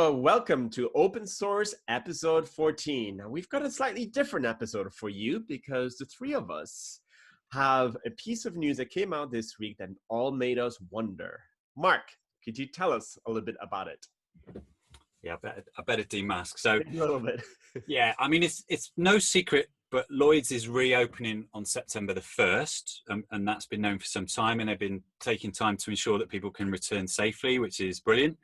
So welcome to Open Source episode 14. Now we've got a slightly different episode for you because the three of us have a piece of news that came out this week that all made us wonder. Mark, could you tell us a little bit about it? Yeah, I better demask. So a little bit. Yeah, I mean, it's no secret, but Lloyds is reopening on September the 1st, and that's been known for some time, and they've been taking time to ensure that people can return safely, which is brilliant.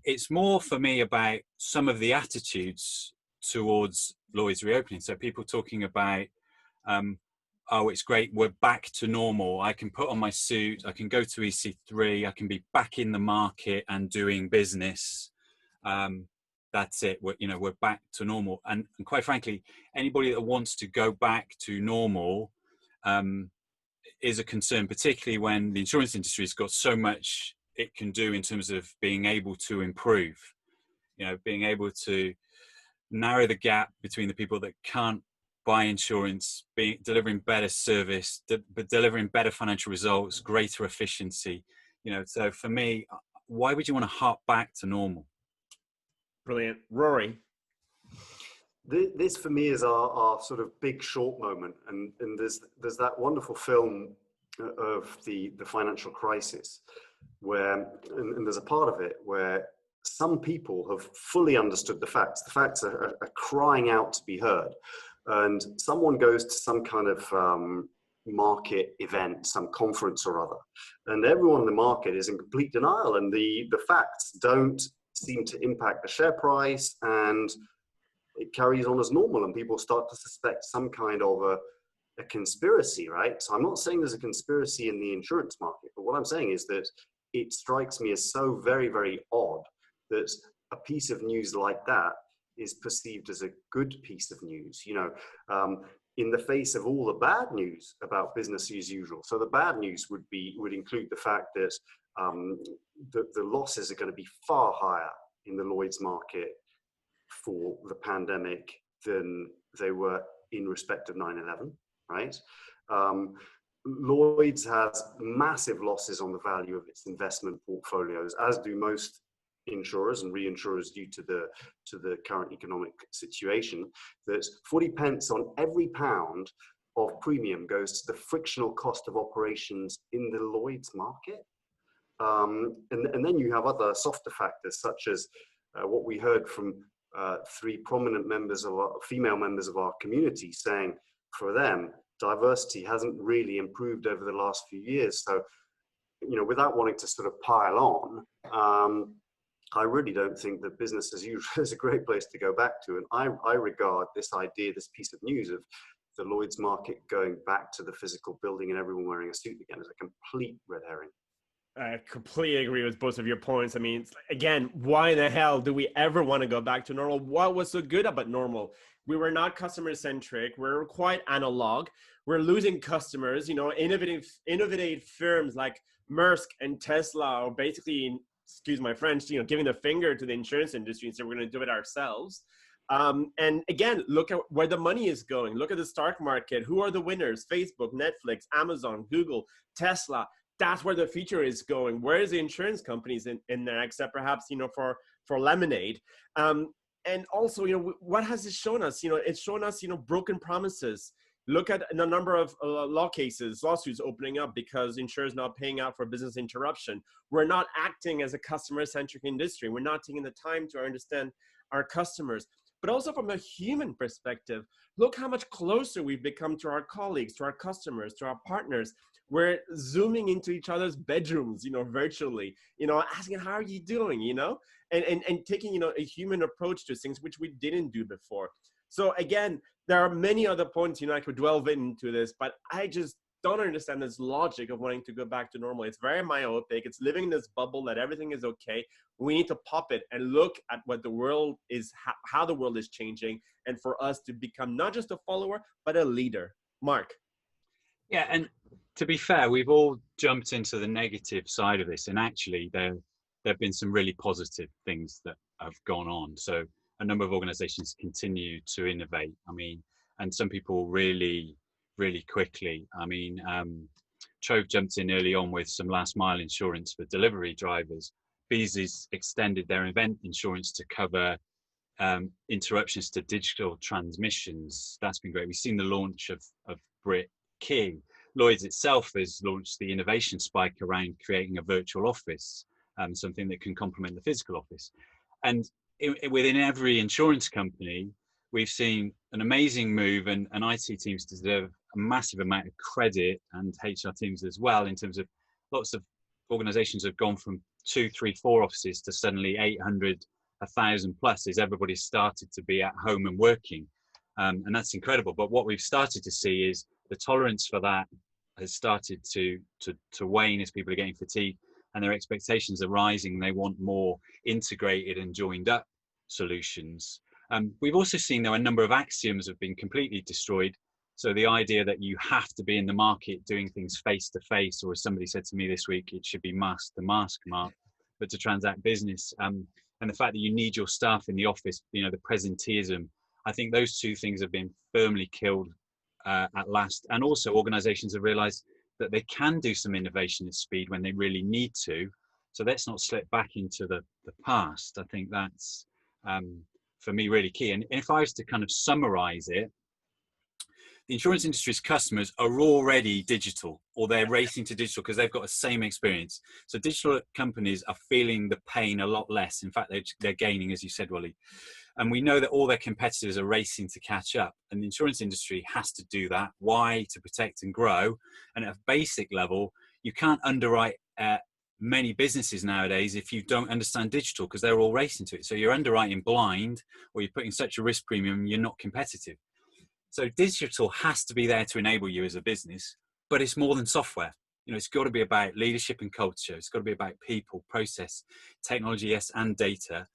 It's more for me about some of the attitudes towards Lloyds reopening. So people talking about, oh, it's great, we're back to normal. I can put on my suit, I can go to EC3, I can be back in the market and doing business. That's it. We're back to normal. And quite frankly, anybody that wants to go back to normal is a concern, particularly when the insurance industry has got so much it can do in terms of being able to improve, being able to narrow the gap between the people that can't buy insurance, delivering better service, but delivering better financial results, greater efficiency. So for me, why would you want to harp back to normal? Brilliant. Rory? This for me is our sort of big short moment, and there's that wonderful film of the financial crisis where, and there's a part of it where some people have fully understood the facts. The facts are crying out to be heard, and someone goes to some kind of market event, some conference or other, and everyone in the market is in complete denial, and the facts don't seem to impact the share price, and it carries on as normal, and people start to suspect some kind of a conspiracy, right? So I'm not saying there's a conspiracy in the insurance market, but what I'm saying is that it strikes me as so very, very odd that a piece of news like that is perceived as a good piece of news, in the face of all the bad news about business as usual. So the bad news would include the fact that the losses are going to be far higher in the Lloyds market for the pandemic than they were in respect of 9/11, right? Lloyds has massive losses on the value of its investment portfolios, as do most insurers and reinsurers due to the current economic situation. That 40 pence on every pound of premium goes to the frictional cost of operations in the Lloyds market. And then you have other softer factors, such as what we heard from three prominent female members of our community, saying for them, diversity hasn't really improved over the last few years. So, without wanting to sort of pile on, I really don't think that business as usual is a great place to go back to. And I regard this piece of news of the Lloyds market going back to the physical building and everyone wearing a suit again as a complete red herring. I completely agree with both of your points. I mean, again, why in the hell do we ever want to go back to normal? What was so good about normal? We were not customer-centric. We're quite analog. We're losing customers. Innovative firms like Maersk and Tesla are basically, excuse my French, giving the finger to the insurance industry and say we're going to do it ourselves. And again, look at where the money is going. Look at the stock market. Who are the winners? Facebook, Netflix, Amazon, Google, Tesla. That's where the future is going. Where is the insurance companies in there, except perhaps, for Lemonade? And also, what has it shown us? It's shown us, broken promises. Look at the number of lawsuits opening up because insurers not paying out for business interruption. We're not acting as a customer-centric industry. We're not taking the time to understand our customers. But also from a human perspective, look how much closer we've become to our colleagues, to our customers, to our partners. We're zooming into each other's bedrooms, virtually, asking, how are you doing, and taking, a human approach to things, which we didn't do before. So again, there are many other points, I could delve into this, but I just don't understand this logic of wanting to go back to normal. It's very myopic. It's living in this bubble that everything is okay. We need to pop it and look at what the world is, how the world is changing, and for us to become not just a follower, but a leader. Mark. Yeah, and to be fair, we've all jumped into the negative side of this, and actually there have been some really positive things that have gone on. So a number of organizations continue to innovate. I mean, and some people really quickly. I mean, Trove jumped in early on with some last mile insurance for delivery drivers, Beazley's extended their event insurance to cover interruptions to digital transmissions. That's been great. We've seen the launch of Brit King. Lloyds itself has launched the innovation spike around creating a virtual office, something that can complement the physical office. And within every insurance company, we've seen an amazing move, and IT teams deserve a massive amount of credit, and HR teams as well, in terms of lots of organizations have gone from 2, 3, 4 offices to suddenly 800, 1,000 plus, as everybody started to be at home and working. And that's incredible. But what we've started to see is the tolerance for that has started to wane as people are getting fatigued, and their expectations are rising. They want more integrated and joined up solutions. We've also seen, though, a number of axioms have been completely destroyed. So the idea that you have to be in the market doing things face to face, or as somebody said to me this week, it should be mask to mask, Mark, but to transact business. And the fact that you need your staff in the office, you know, the presenteeism, I think those two things have been firmly killed at last. And also organizations have realized that they can do some innovation at speed when they really need to. So let's not slip back into the past. I think that's, for me, really key. And if I was to kind of summarize it, the insurance industry's customers are already digital, or they're racing to digital because they've got the same experience. So digital companies are feeling the pain a lot less. In fact, they're gaining, as you said, Wally. And we know that all their competitors are racing to catch up, and the insurance industry has to do that. Why? To protect and grow. And at a basic level, you can't underwrite many businesses nowadays if you don't understand digital, because they're all racing to it. So you're underwriting blind, or you're putting such a risk premium, you're not competitive. So digital has to be there to enable you as a business, but it's more than software. You know, it's got to be about leadership and culture. It's got to be about people, process, technology, yes, and data.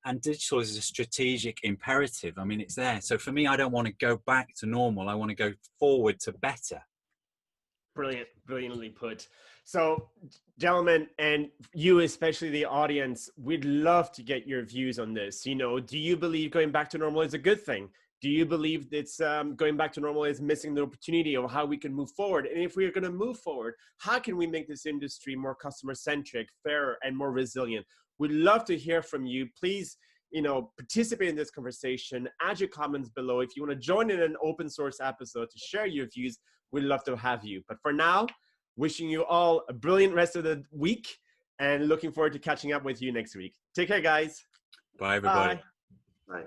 And digital is a strategic imperative. I mean, it's there. So for me, I don't want to go back to normal. I want to go forward to better. Brilliant, brilliantly put. So, gentlemen, and you, especially the audience, we'd love to get your views on this. You know, do you believe going back to normal is a good thing? Do you believe it's going back to normal is missing the opportunity of how we can move forward? And if we are going to move forward, how can we make this industry more customer-centric, fairer, and more resilient? We'd love to hear from you. Please, you know, participate in this conversation. Add your comments below. If you want to join in an open source episode to share your views, we'd love to have you. But for now, wishing you all a brilliant rest of the week and looking forward to catching up with you next week. Take care, guys. Bye, everybody. Bye. Right.